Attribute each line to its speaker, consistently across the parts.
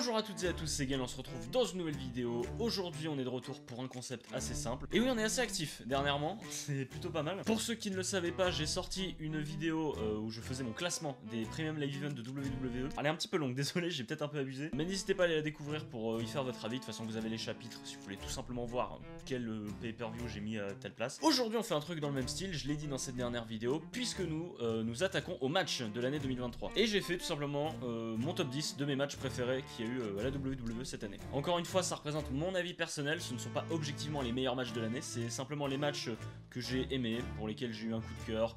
Speaker 1: Bonjour à toutes et à tous, c'est Gaël, on se retrouve dans une nouvelle vidéo. Aujourd'hui on est de retour pour un concept assez simple. Et oui, on est assez actif dernièrement, c'est plutôt pas mal. Pour ceux qui ne le savaient pas, j'ai sorti une vidéo où je faisais mon classement des Premium Live Events de WWE. Elle est un petit peu longue, désolé, j'ai peut-être un peu abusé. Mais n'hésitez pas à aller la découvrir pour y faire votre avis. De toute façon, vous avez les chapitres si vous voulez tout simplement voir quel pay-per-view j'ai mis à telle place. Aujourd'hui on fait un truc dans le même style, je l'ai dit dans cette dernière vidéo, puisque nous nous attaquons au match de l'année 2023. Et j'ai fait tout simplement mon top 10 de mes matchs préférés qu'il y a eu à la WWE cette année. Encore une fois, ça représente mon avis personnel, ce ne sont pas objectivement les meilleurs matchs de l'année, c'est simplement les matchs que j'ai aimés, pour lesquels j'ai eu un coup de cœur,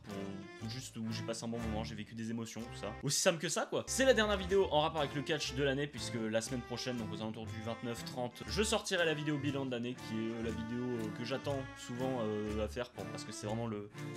Speaker 1: pour juste où j'ai passé un bon moment, j'ai vécu des émotions, tout ça. Aussi simple que ça quoi. C'est la dernière vidéo en rapport avec le catch de l'année, puisque la semaine prochaine, donc aux alentours du 29-30, je sortirai la vidéo bilan de l'année, qui est la vidéo que j'attends souvent à faire, parce que c'est vraiment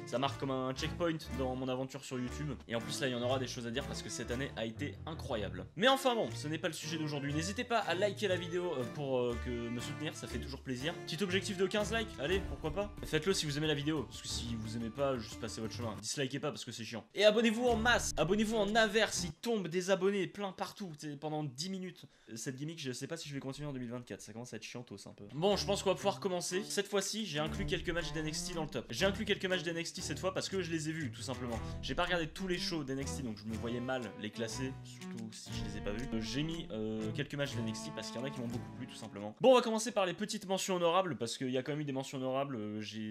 Speaker 1: ça marque comme un checkpoint dans mon aventure sur YouTube. Et en plus là, il y en aura des choses à dire parce que cette année a été incroyable. Mais enfin bon, ce n'est pas le sujet d'aujourd'hui. N'hésitez pas à liker la vidéo pour me soutenir, ça fait toujours plaisir. Petit objectif de 15 likes, allez, pourquoi pas. Faites-le si vous aimez la vidéo, parce que si vous aimez pas, juste passez votre chemin. Dislikez pas parce que c'est chiant. Et abonnez-vous en masse, abonnez-vous en averse, il tombe des abonnés plein partout, pendant 10 minutes. Cette gimmick, je sais pas si je vais continuer en 2024, ça commence à être chiantos un peu. Bon, je pense qu'on va pouvoir commencer. Cette fois-ci, j'ai inclus quelques matchs d'NXT dans le top. J'ai inclus quelques matchs d'NXT cette fois parce que je les ai vus, tout simplement. J'ai pas regardé tous les shows d'NXT, donc je me voyais mal les classer, surtout si je les ai pas vus. J'ai mis quelques matchs d'NXT parce qu'il y en a qui m'ont beaucoup plu, tout simplement. Bon, on va commencer par les petites mentions honorables parce qu'il y a quand même eu des mentions honorables.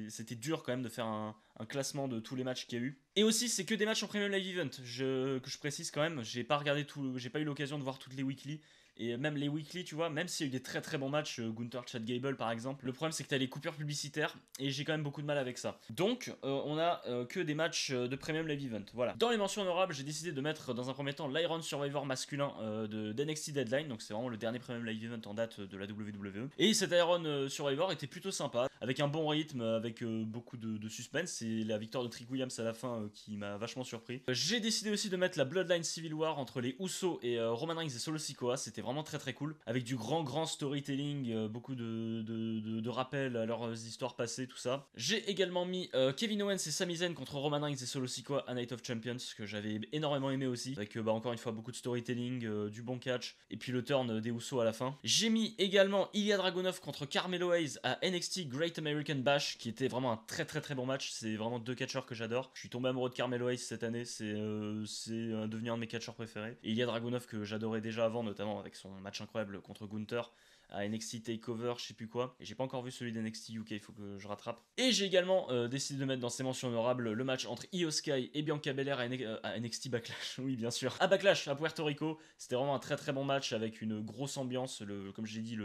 Speaker 1: C'était dur quand même de faire un classement de tous les matchs qu'il y a eu. Et aussi, c'est que des matchs en Premium Live Event. Que je précise quand même, j'ai pas eu l'occasion de voir toutes les weekly. Et même les weekly, tu vois, même s'il y a eu des très très bons matchs, Gunther, Chad Gable par exemple, le problème c'est que t'as les coupures publicitaires et j'ai quand même beaucoup de mal avec ça. Donc, on a que des matchs de Premium Live Event, voilà. Dans les mentions honorables, j'ai décidé de mettre dans un premier temps l'Iron Survivor masculin d'NXT Deadline, donc c'est vraiment le dernier Premium Live Event en date de la WWE. Et cet Iron Survivor était plutôt sympa, avec un bon rythme, avec beaucoup de suspense, c'est la victoire de Trick Williams à la fin qui m'a vachement surpris. J'ai décidé aussi de mettre la Bloodline Civil War entre les Usos et Roman Reigns et Solo Sikoa, c'était vraiment très très cool, avec du grand storytelling, beaucoup de rappels à leurs histoires passées, tout ça. J'ai également mis Kevin Owens et Sami Zayn contre Roman Reigns et Solo Sikoa à Night of Champions, que j'avais énormément aimé aussi, avec encore une fois beaucoup de storytelling, du bon catch, et puis le turn des Usos à la fin. J'ai mis également Ilya Dragunov contre Carmelo Hayes à NXT Great American Bash, qui était vraiment un très bon match, c'est vraiment deux catcheurs que j'adore. Je suis tombé amoureux de Carmelo Hayes cette année, c'est devenu un de mes catcheurs préférés. Et Ilya Dragunov que j'adorais déjà avant, notamment avec son match incroyable contre Gunther à NXT Takeover, je sais plus quoi. Et j'ai pas encore vu celui d'NXT UK, il faut que je rattrape. Et j'ai également décidé de mettre dans ces mentions honorables le match entre Io Sky et Bianca Belair à NXT Backlash. Oui, bien sûr. À Backlash, à Puerto Rico. C'était vraiment un très bon match avec une grosse ambiance. Comme j'ai dit,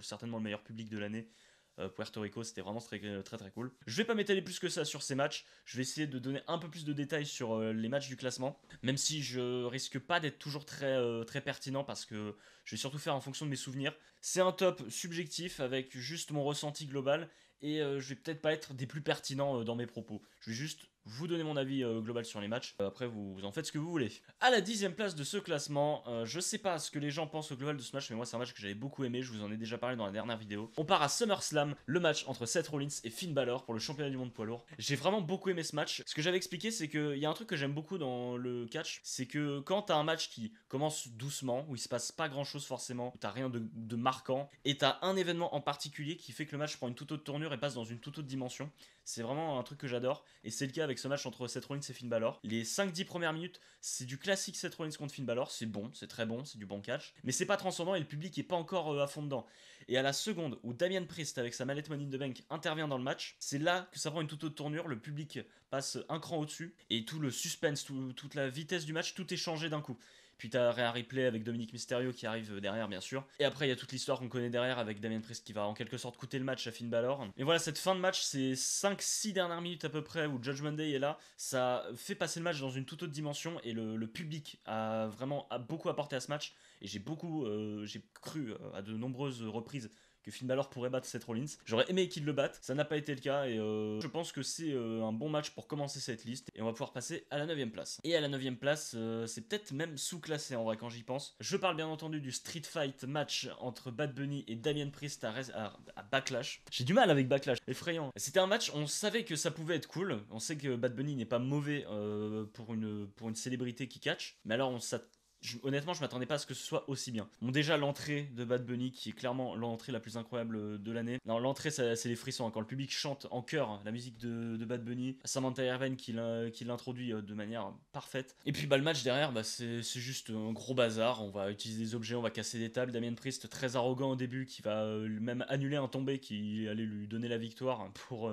Speaker 1: certainement le meilleur public de l'année. Puerto Rico, c'était vraiment très cool. Je vais pas m'étaler plus que ça sur ces matchs, je vais essayer de donner un peu plus de détails sur les matchs du classement, même si je risque pas d'être toujours très pertinent parce que je vais surtout faire en fonction de mes souvenirs. C'est un top subjectif avec juste mon ressenti global et je vais peut-être pas être des plus pertinents dans mes propos. Je vais juste vous donner mon avis global sur les matchs. Après, vous en faites ce que vous voulez. À la 10e place de ce classement, je sais pas ce que les gens pensent au global de ce match, mais moi c'est un match que j'avais beaucoup aimé, je vous en ai déjà parlé dans la dernière vidéo. On part à SummerSlam, le match entre Seth Rollins et Finn Balor pour le championnat du monde poids lourd. J'ai vraiment beaucoup aimé ce match. Ce que j'avais expliqué, c'est qu'il y a un truc que j'aime beaucoup dans le catch, c'est que quand t'as un match qui commence doucement, où il se passe pas grand chose forcément, où t'as rien de marquant, et t'as un événement en particulier qui fait que le match prend une toute autre tournure et passe dans une toute autre dimension, c'est vraiment un truc que j'adore, et c'est le cas avec ce match entre Seth Rollins et Finn Balor. Les 5-10 premières minutes, c'est du classique Seth Rollins contre Finn Balor, c'est bon, c'est très bon, c'est du bon catch, mais c'est pas transcendant et le public est pas encore à fond dedans. Et à la seconde où Damian Priest avec sa mallette Money in the Bank intervient dans le match, c'est là que ça prend une toute autre tournure, le public passe un cran au-dessus, et tout le suspense, toute la vitesse du match, tout est changé d'un coup. Puis t'as Rhea Ripley avec Dominic Mysterio qui arrive derrière, bien sûr. Et après, il y a toute l'histoire qu'on connaît derrière avec Damian Priest qui va en quelque sorte coûter le match à Finn Balor. Et voilà, cette fin de match, c'est 5-6 dernières minutes à peu près où Judgment Day est là. Ça fait passer le match dans une toute autre dimension et le public a beaucoup apporté à ce match. Et j'ai cru à de nombreuses reprises que Finn Balor pourrait battre Seth Rollins. J'aurais aimé qu'il le batte, ça n'a pas été le cas et je pense que c'est un bon match pour commencer cette liste et on va pouvoir passer à la 9ème place. Et à la 9ème place, c'est peut-être même sous-classé en vrai quand j'y pense. Je parle bien entendu du Street Fight match entre Bad Bunny et Damian Priest à Backlash. J'ai du mal avec Backlash, effrayant. C'était un match, on savait que ça pouvait être cool, on sait que Bad Bunny n'est pas mauvais pour une célébrité qui catch, mais alors on honnêtement, je m'attendais pas à ce que ce soit aussi bien. Bon, déjà, l'entrée de Bad Bunny, qui est clairement l'entrée la plus incroyable de l'année. Non, l'entrée, c'est les frissons. Quand le public chante en chœur la musique de Bad Bunny, Samantha Irvine qui l'introduit de manière parfaite. Et puis, le match derrière, c'est juste un gros bazar. On va utiliser des objets, on va casser des tables. Damien Priest, très arrogant au début, qui va même annuler un tombé qui allait lui donner la victoire pour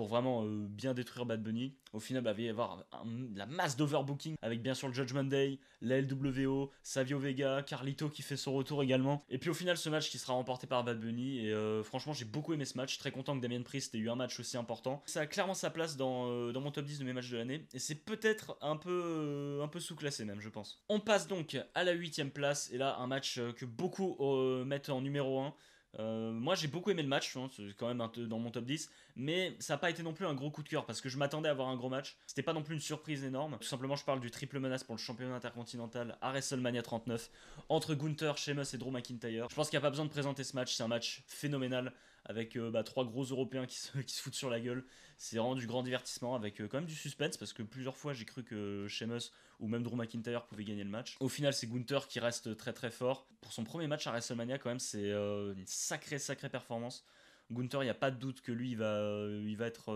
Speaker 1: vraiment bien détruire Bad Bunny. Au final, il va y avoir la masse d'overbooking avec bien sûr le Judgment Day, la LWO, Savio Vega, Carlito qui fait son retour également. Et puis au final, ce match qui sera remporté par Bad Bunny. Et franchement, j'ai beaucoup aimé ce match. Très content que Damien Priest ait eu un match aussi important. Ça a clairement sa place dans mon top 10 de mes matchs de l'année. Et c'est peut-être un peu sous-classé même, je pense. On passe donc à la 8ème place. Et là, un match que beaucoup mettent en numéro 1. Moi j'ai beaucoup aimé le match, hein, c'est quand même dans mon top 10, mais ça n'a pas été non plus un gros coup de cœur parce que je m'attendais à avoir un gros match. C'était pas non plus une surprise énorme. Tout simplement, je parle du triple menace pour le championnat intercontinental à WrestleMania 39 entre Gunther, Sheamus et Drew McIntyre. Je pense qu'il n'y a pas besoin de présenter ce match, c'est un match phénoménal avec 3 gros Européens qui se foutent sur la gueule. C'est vraiment du grand divertissement avec quand même du suspense parce que plusieurs fois j'ai cru que Sheamus ou même Drew McIntyre pouvait gagner le match. Au final, c'est Gunther qui reste très très fort. Pour son premier match à WrestleMania, quand même, c'est une sacrée performance. Gunther, il n'y a pas de doute que lui, il va être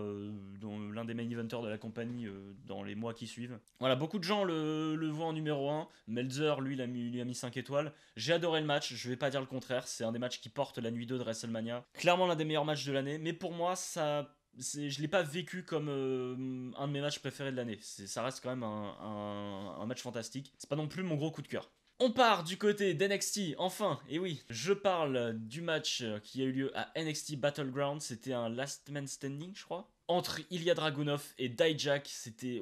Speaker 1: l'un des main eventers de la compagnie dans les mois qui suivent. Voilà, beaucoup de gens le voient en numéro 1. Meltzer, lui, il a mis 5 étoiles. J'ai adoré le match, je vais pas dire le contraire. C'est un des matchs qui porte la nuit 2 de WrestleMania. Clairement l'un des meilleurs matchs de l'année, mais pour moi, je l'ai pas vécu comme un de mes matchs préférés de l'année. Ça reste quand même un match fantastique. C'est pas non plus mon gros coup de cœur. On part du côté d'NXT, enfin, et oui, je parle du match qui a eu lieu à NXT Battleground, c'était un Last Man Standing, je crois, entre Ilya Dragunov et Dijak. C'était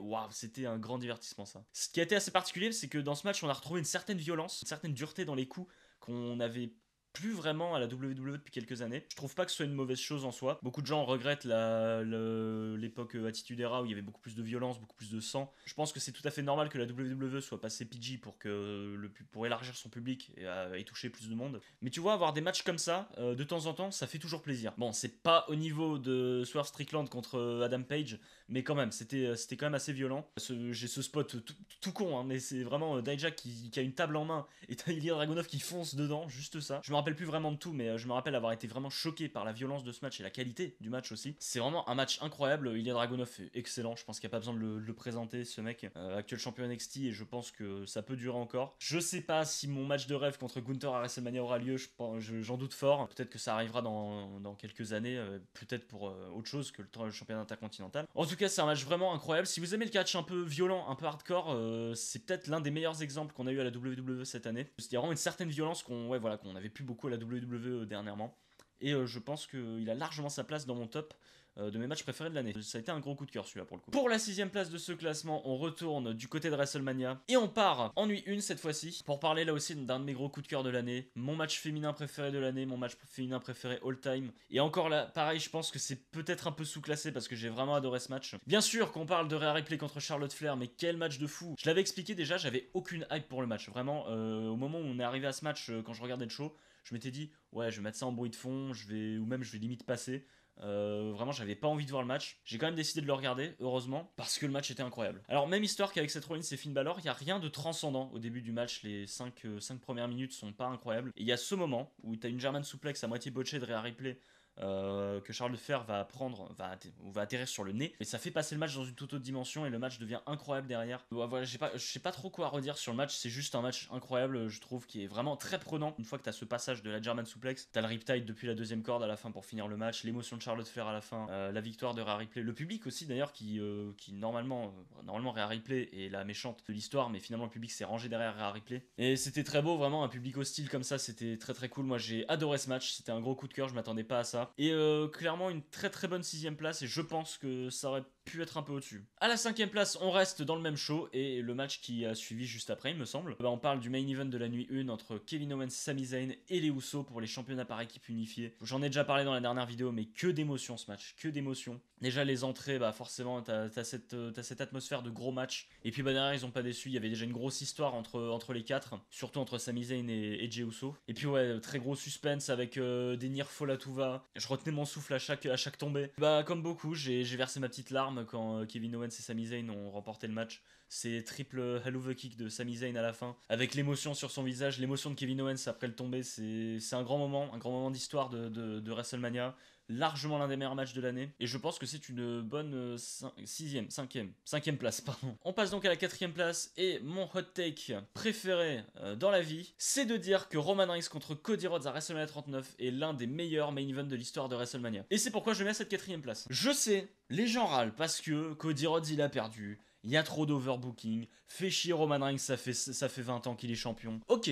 Speaker 1: un grand divertissement ça. Ce qui a été assez particulier, c'est que dans ce match, on a retrouvé une certaine violence, une certaine dureté dans les coups qu'on avait plus vraiment à la WWE depuis quelques années. Je trouve pas que ce soit une mauvaise chose en soi. Beaucoup de gens regrettent l'époque Attitude Era où il y avait beaucoup plus de violence, beaucoup plus de sang. Je pense que c'est tout à fait normal que la WWE soit passée PG pour élargir son public et toucher plus de monde. Mais tu vois, avoir des matchs comme ça, de temps en temps, ça fait toujours plaisir. Bon, c'est pas au niveau de Swerve Strickland contre Adam Page, mais quand même, c'était quand même assez violent. J'ai ce spot tout con, hein, mais c'est vraiment Dijak qui a une table en main et t'as Ilya Dragunov qui fonce dedans, juste ça. Je me rappelle plus vraiment de tout, mais je me rappelle avoir été vraiment choqué par la violence de ce match et la qualité du match aussi. C'est vraiment un match incroyable. Ilya Dragunov est excellent, je pense qu'il n'y a pas besoin de le présenter, ce mec. Actuel champion NXT, et je pense que ça peut durer encore. Je sais pas si mon match de rêve contre Gunther à WrestleMania aura lieu, j'en doute fort. Peut-être que ça arrivera dans quelques années, peut-être pour autre chose que le championnat intercontinental. En tout cas, c'est un match vraiment incroyable. Si vous aimez le catch un peu violent, un peu hardcore, c'est peut-être l'un des meilleurs exemples qu'on a eu à la WWE cette année. Il y a vraiment une certaine violence qu'on avait plus beaucoup à la WWE dernièrement. Et je pense qu'il a largement sa place dans mon top de mes matchs préférés de l'année. Ça a été un gros coup de cœur celui-là pour le coup. Pour la 6ème place de ce classement, on retourne du côté de WrestleMania et on part en nuit 1 cette fois-ci pour parler là aussi d'un de mes gros coups de cœur de l'année, mon match féminin préféré de l'année, mon match féminin préféré all time. Et encore là, pareil, je pense que c'est peut-être un peu sous-classé parce que j'ai vraiment adoré ce match. Bien sûr qu'on parle de Rhea Ripley contre Charlotte Flair, mais quel match de fou. Je l'avais expliqué déjà, j'avais aucune hype pour le match. Vraiment, au moment où on est arrivé à ce match, quand je regardais le show, je m'étais dit, ouais, je vais mettre ça en bruit de fond, ou même je vais limite passer. Vraiment, j'avais pas envie de voir le match. J'ai quand même décidé de le regarder, heureusement, parce que le match était incroyable. Alors, même histoire qu'avec Seth Rollins et Finn Balor, il n'y a rien de transcendant au début du match. Les 5 premières minutes sont pas incroyables. Et il y a ce moment où tu as une German suplex à moitié botchée de Rhea Ripley. Que Charles Fer va atterrir sur le nez, mais ça fait passer le match dans une toute autre dimension et le match devient incroyable derrière. Voilà, je sais pas trop quoi redire sur le match, c'est juste un match incroyable, je trouve, qui est vraiment très prenant. Une fois que t'as ce passage de la German suplex, t'as le riptide depuis la deuxième corde à la fin pour finir le match, l'émotion de Charlotte Flair à la fin, la victoire de Rhea Ripley, le public aussi d'ailleurs qui normalement Rhea Ripley est la méchante de l'histoire, mais finalement le public s'est rangé derrière Rhea Ripley et c'était très beau, vraiment un public hostile comme ça, c'était très très cool. Moi j'ai adoré ce match, c'était un gros coup de cœur, je m'attendais pas à ça. Et clairement une très très bonne 6ème place et je pense que ça aurait pu être un peu au-dessus. À la 5ème place, on reste dans le même show et le match qui a suivi juste après, il me semble. On parle du main event de la nuit 1 entre Kevin Owens, Sami Zayn et les Usos pour les championnats par équipe unifiés. J'en ai déjà parlé dans la dernière vidéo, mais que d'émotion ce match, que d'émotion. Déjà les entrées, forcément t'as cette atmosphère de gros match. Et puis derrière ils ont pas déçu, il y avait déjà une grosse histoire entre les quatre, surtout entre Sami Zayn et Jey Uso. Et puis ouais, très gros suspense avec des near fall à tout va. Je retenais mon souffle à chaque tombée. Comme beaucoup, j'ai versé ma petite larme. larmes quand Kevin Owens et Sami Zayn ont remporté le match. C'est triple Hell of a Kick de Sami Zayn à la fin, avec l'émotion sur son visage, l'émotion de Kevin Owens après le tombé. C'est un grand moment d'histoire de WrestleMania. Largement l'un des meilleurs matchs de l'année, et je pense que c'est une bonne cinquième place, pardon. On passe donc à la 4ème place, et mon hot take préféré dans la vie, c'est de dire que Roman Reigns contre Cody Rhodes à WrestleMania 39 est l'un des meilleurs main events de l'histoire de WrestleMania. Et c'est pourquoi je le mets à cette 4ème place. Je sais, les gens râlent parce que Cody Rhodes il a perdu, il y a trop d'overbooking, fait chier Roman Reigns, ça fait 20 ans qu'il est champion. Ok,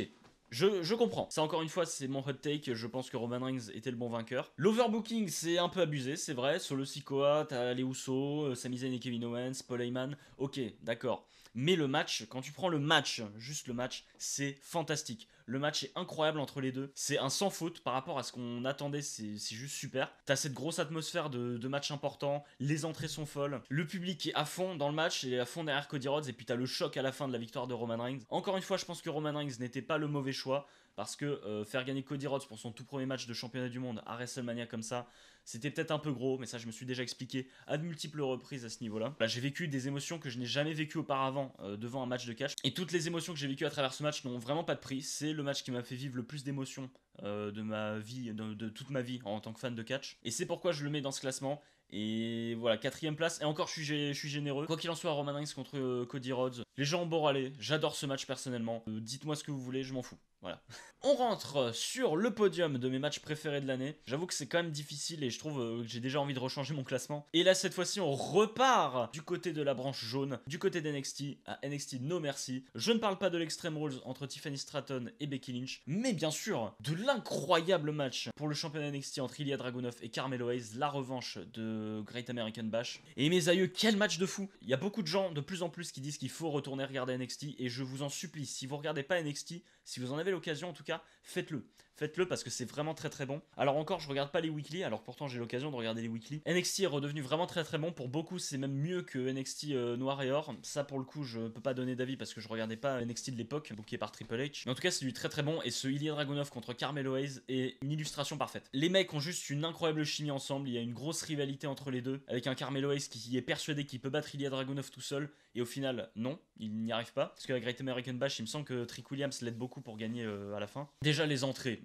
Speaker 1: je comprends. Ça, encore une fois, c'est mon hot take. Je pense que Roman Reigns était le bon vainqueur. L'overbooking, c'est un peu abusé, c'est vrai. Solo Sikoa, t'as les Usos, Sami Zayn et Kevin Owens, Paul Heyman. Ok, d'accord. Mais le match, quand tu prends le match, juste le match, c'est fantastique. Le match est incroyable entre les deux. C'est un sans faute par rapport à ce qu'on attendait, c'est juste super. T'as cette grosse atmosphère de match important, les entrées sont folles, le public est à fond dans le match et à fond derrière Cody Rhodes, et puis t'as le choc à la fin de la victoire de Roman Reigns. Encore une fois, je pense que Roman Reigns n'était pas le mauvais choix, parce que faire gagner Cody Rhodes pour son tout premier match de championnat du monde à WrestleMania comme ça, c'était peut-être un peu gros, mais ça je me suis déjà expliqué à de multiples reprises à ce niveau-là. Là, j'ai vécu des émotions que je n'ai jamais vécues auparavant devant un match de catch, et toutes les émotions que j'ai vécues à travers ce match n'ont vraiment pas de prix. C'est le match qui m'a fait vivre le plus d'émotions de ma vie, de toute ma vie en tant que fan de catch, et c'est pourquoi je le mets dans ce classement. Et voilà, 4ème place. Et encore, je suis généreux. Quoi qu'il en soit, Roman Reigns contre Cody Rhodes. Les gens ont beau râler. J'adore ce match personnellement. Dites-moi ce que vous voulez, je m'en fous. Voilà. On rentre sur le podium de mes matchs préférés de l'année. J'avoue que c'est quand même difficile et je trouve que j'ai déjà envie de rechanger mon classement. Et là, cette fois-ci, on repart du côté de la branche jaune, du côté d'NXT, à NXT No Mercy. Je ne parle pas de l'Extreme Rules entre Tiffany Stratton et Becky Lynch, mais bien sûr de l'incroyable match pour le championnat NXT entre Ilya Dragunov et Carmelo Hayes, la revanche de Great American Bash. Et mes aïeux, quel match de fou! Il y a beaucoup de gens de plus en plus qui disent qu'il faut retourner regarder NXT, et je vous en supplie, si vous regardez pas NXT, si vous en avez l'occasion en tout cas, faites-le. Faites-le parce que c'est vraiment très très bon. Alors encore, je regarde pas les weekly, alors pourtant j'ai l'occasion de regarder les weekly. NXT est redevenu vraiment très très bon. Pour beaucoup, c'est même mieux que NXT Noir et Or. Ça, pour le coup, je peux pas donner d'avis parce que je regardais pas NXT de l'époque, booké par Triple H. Mais en tout cas, c'est du très très bon. Et ce Ilya Dragunov contre Carmelo Hayes est une illustration parfaite. Les mecs ont juste une incroyable chimie ensemble. Il y a une grosse rivalité entre les deux, avec un Carmelo Hayes qui est persuadé qu'il peut battre Ilya Dragunov tout seul. Et au final, non, il n'y arrive pas. Parce qu'avec Great American Bash, il me semble que Trick Williams l'aide beaucoup pour gagner à la fin. Déjà, les entrées,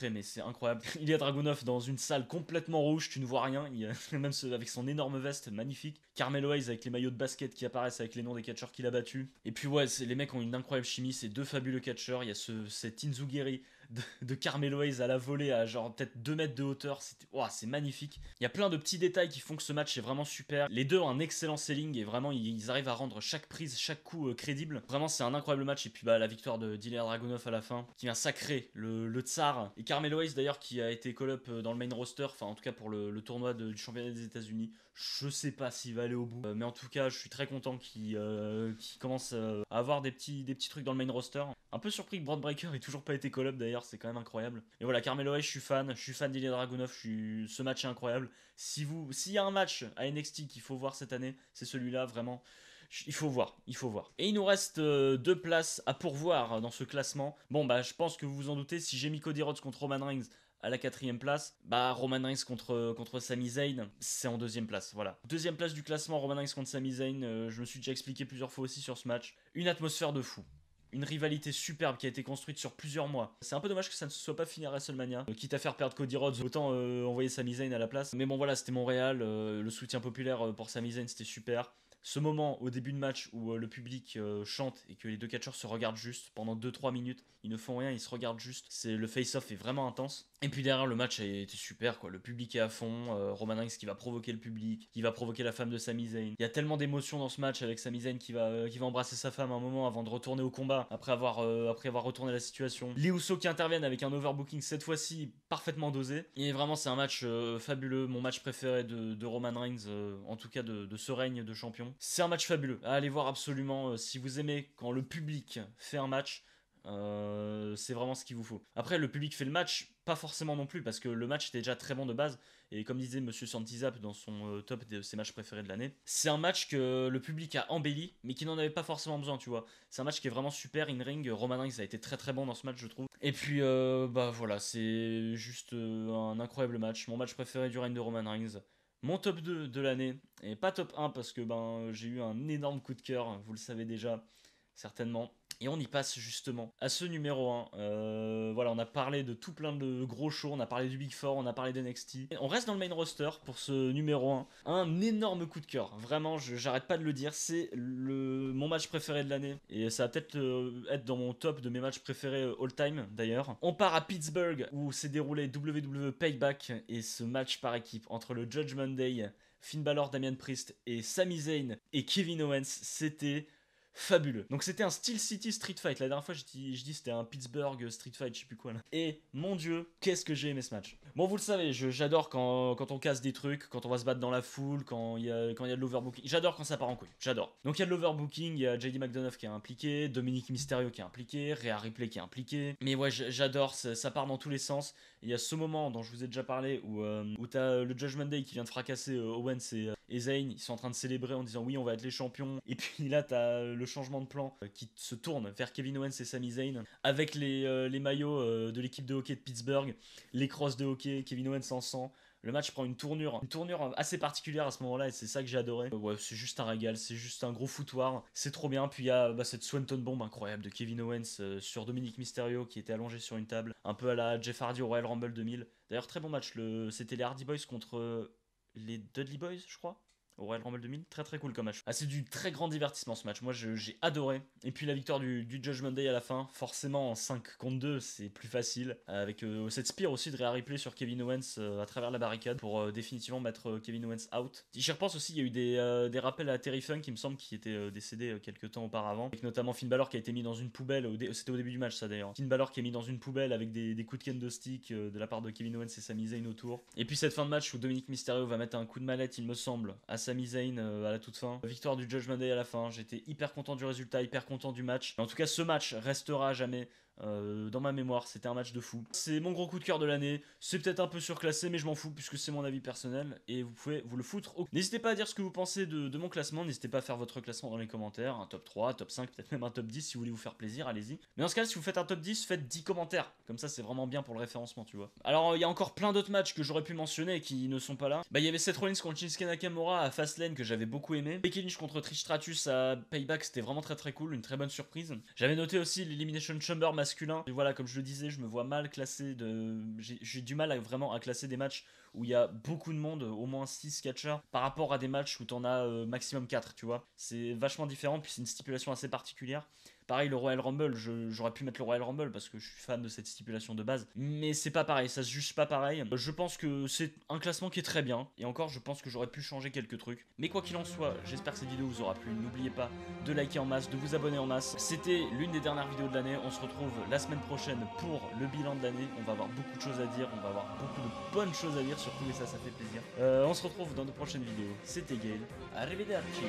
Speaker 1: mais c'est incroyable. Il y a Dragunov dans une salle complètement rouge, tu ne vois rien. Il y a même avec son énorme veste magnifique. Carmelo Hayes avec les maillots de basket qui apparaissent avec les noms des catcheurs qu'il a battus. Et puis ouais, les mecs ont une incroyable chimie, c'est deux fabuleux catcheurs. Il y a cet Inzugiri de Carmelo Hayes à la volée à genre peut-être 2 mètres de hauteur. C'est magnifique. Il y a plein de petits détails qui font que ce match est vraiment super. Les deux ont un excellent selling et vraiment ils arrivent à rendre chaque prise, chaque coup crédible. Vraiment, c'est un incroyable match. Et puis la victoire d'Ilya Dragunov à la fin qui vient sacrer le tsar. Et Carmelo Hayes d'ailleurs qui a été call-up dans le main roster, enfin en tout cas pour le tournoi du championnat des États-Unis. Je sais pas s'il va aller au bout, mais en tout cas je suis très content qu'il commence à avoir des petits trucs dans le main roster. Un peu surpris que Braun Breaker ait toujours pas été call-up d'ailleurs, c'est quand même incroyable. Et voilà, Carmelo Hayes, je suis fan d'Ilya Dragunov, ce match est incroyable. S'il y a un match à NXT qu'il faut voir cette année, c'est celui-là, vraiment. Il faut voir. Et il nous reste 2 places à pourvoir dans ce classement. Bon, je pense que vous vous en doutez, si j'ai mis Cody Rhodes contre Roman Reigns à la 4ème place, Roman Reigns contre Sami Zayn, c'est en 2ème place, voilà. 2ème place du classement, Roman Reigns contre Sami Zayn, je me suis déjà expliqué plusieurs fois aussi sur ce match. Une atmosphère de fou. Une rivalité superbe qui a été construite sur plusieurs mois. C'est un peu dommage que ça ne soit pas fini à WrestleMania. Quitte à faire perdre Cody Rhodes, autant envoyer Sami Zayn à la place. Mais bon voilà, c'était Montréal, le soutien populaire pour Sami Zayn c'était super. Ce moment au début de match où le public chante et que les deux catcheurs se regardent juste pendant 2-3 minutes, ils ne font rien, ils se regardent juste. Le face-off est vraiment intense. Et puis derrière, le match a été super, quoi. Le public est à fond. Roman Reigns qui va provoquer le public, qui va provoquer la femme de Sami Zayn. Il y a tellement d'émotions dans ce match avec Sami Zayn qui va embrasser sa femme un moment avant de retourner au combat, après avoir retourné la situation. Les Usos qui interviennent avec un overbooking cette fois-ci parfaitement dosé. Et vraiment, c'est un match fabuleux. Mon match préféré de Roman Reigns, en tout cas de ce règne de champion. C'est un match fabuleux. À aller voir absolument si vous aimez quand le public fait un match. C'est vraiment ce qu'il vous faut. Après, le public fait le match, pas forcément non plus, parce que le match était déjà très bon de base. Et comme disait Monsieur Santizap dans son top de ses matchs préférés de l'année, c'est un match que le public a embelli, mais qui n'en avait pas forcément besoin, tu vois. C'est un match qui est vraiment super in-ring. Roman Reigns a été très très bon dans ce match, je trouve. Et puis, voilà, c'est juste un incroyable match. Mon match préféré du règne de Roman Reigns. mon top 2 de l'année, et pas top 1 parce que j'ai eu un énorme coup de cœur, vous le savez déjà, certainement. Et on y passe justement à ce numéro 1. Voilà, on a parlé de tout plein de gros shows, on a parlé du Big Four, on a parlé d'NXT. On reste dans le main roster pour ce numéro 1. Un énorme coup de cœur, vraiment, j'arrête pas de le dire, c'est mon match préféré de l'année. Et ça va peut-être être dans mon top de mes matchs préférés all time d'ailleurs. On part à Pittsburgh où s'est déroulé WWE Payback et ce match par équipe entre le Judgment Day, Finn Balor, Damian Priest et Sami Zayn et Kevin Owens, c'était fabuleux. Donc c'était un Steel City Street Fight. La dernière fois je dis c'était un Pittsburgh Street Fight, je sais plus quoi là. Et mon dieu, qu'est-ce que j'ai aimé ce match. Bon, vous le savez, j'adore quand on casse des trucs, quand on va se battre dans la foule, quand il y a de l'overbooking. J'adore quand ça part en couille, j'adore. Donc il y a de l'overbooking, il y a JD McDonough qui est impliqué, Dominic Mysterio qui est impliqué, Rhea Ripley qui est impliqué. Mais ouais, j'adore, ça part dans tous les sens. Il y a ce moment dont je vous ai déjà parlé où t'as le Judgment Day qui vient de fracasser Owens et Zayn. Ils sont en train de célébrer en disant oui, on va être les champions. Et puis là, t'as le changement de plan qui se tourne vers Kevin Owens et Sami Zayn avec les maillots de l'équipe de hockey de Pittsburgh, les crosses de hockey, Kevin Owens en sang. Le match prend une tournure assez particulière à ce moment-là et c'est ça que j'ai adoré. Ouais, c'est juste un régal, c'est juste un gros foutoir, c'est trop bien. Puis il y a cette Swanton Bomb incroyable de Kevin Owens sur Dominic Mysterio qui était allongé sur une table, un peu à la Jeff Hardy au Royal Rumble 2000. D'ailleurs, très bon match, c'était les Hardy Boys contre les Dudley Boys, je crois, au Royal Rumble 2000, très très cool comme match. Ah, c'est du très grand divertissement ce match, moi j'ai adoré. Et puis la victoire du Judgment Day à la fin, forcément en 5 contre 2 c'est plus facile, avec cette spear aussi de Rhea Ripley sur Kevin Owens à travers la barricade pour définitivement mettre Kevin Owens out. J'y repense aussi, il y a eu des rappels à Terry Funk, il me semble, qui était décédé quelques temps auparavant, avec notamment Finn Balor qui a été mis dans une poubelle, c'était au début du match ça d'ailleurs. Finn Balor qui est mis dans une poubelle avec des coups de kendo stick de la part de Kevin Owens et Sami Zayn autour. Et puis cette fin de match où Dominic Mysterio va mettre un coup de mallette, il me semble, à Sami Zayn à la toute fin. Victoire du Judgment Day à la fin. J'étais hyper content du résultat, hyper content du match. En tout cas, ce match restera à jamais dans ma mémoire. C'était un match de fou. C'est mon gros coup de cœur de l'année. C'est peut-être un peu surclassé, mais je m'en fous puisque c'est mon avis personnel et vous pouvez vous le foutre. N'hésitez pas à dire ce que vous pensez de mon classement. N'hésitez pas à faire votre classement dans les commentaires. Un top 3, top 5, peut-être même un top 10 si vous voulez vous faire plaisir. Allez-y. Mais dans ce cas, si vous faites un top 10, faites 10 commentaires. Comme ça, c'est vraiment bien pour le référencement, tu vois. Alors, il y a encore plein d'autres matchs que j'aurais pu mentionner et qui ne sont pas là. Il y avait Seth Rollins contre Shinsuke Nakamura à Fastlane que j'avais beaucoup aimé. Becky Lynch contre Trish Stratus à Payback, c'était vraiment très très cool, une très bonne surprise. J'avais noté aussi l'Elimination Chamber masculin. Et voilà, comme je le disais, je me vois mal classer j'ai du mal vraiment à classer des matchs où il y a beaucoup de monde, au moins 6 catcheurs, par rapport à des matchs où t'en as maximum 4, tu vois. C'est vachement différent, puis c'est une stipulation assez particulière. Pareil, le Royal Rumble, j'aurais pu mettre le Royal Rumble parce que je suis fan de cette stipulation de base. Mais c'est pas pareil, ça se juge pas pareil. Je pense que c'est un classement qui est très bien. Et encore, je pense que j'aurais pu changer quelques trucs. Mais quoi qu'il en soit, j'espère que cette vidéo vous aura plu. N'oubliez pas de liker en masse, de vous abonner en masse. C'était l'une des dernières vidéos de l'année. On se retrouve la semaine prochaine pour le bilan de l'année. On va avoir beaucoup de choses à dire. On va avoir beaucoup de bonnes choses à dire surtout. Et ça fait plaisir. On se retrouve dans de prochaines vidéos. C'était Gaël. Arrivederci.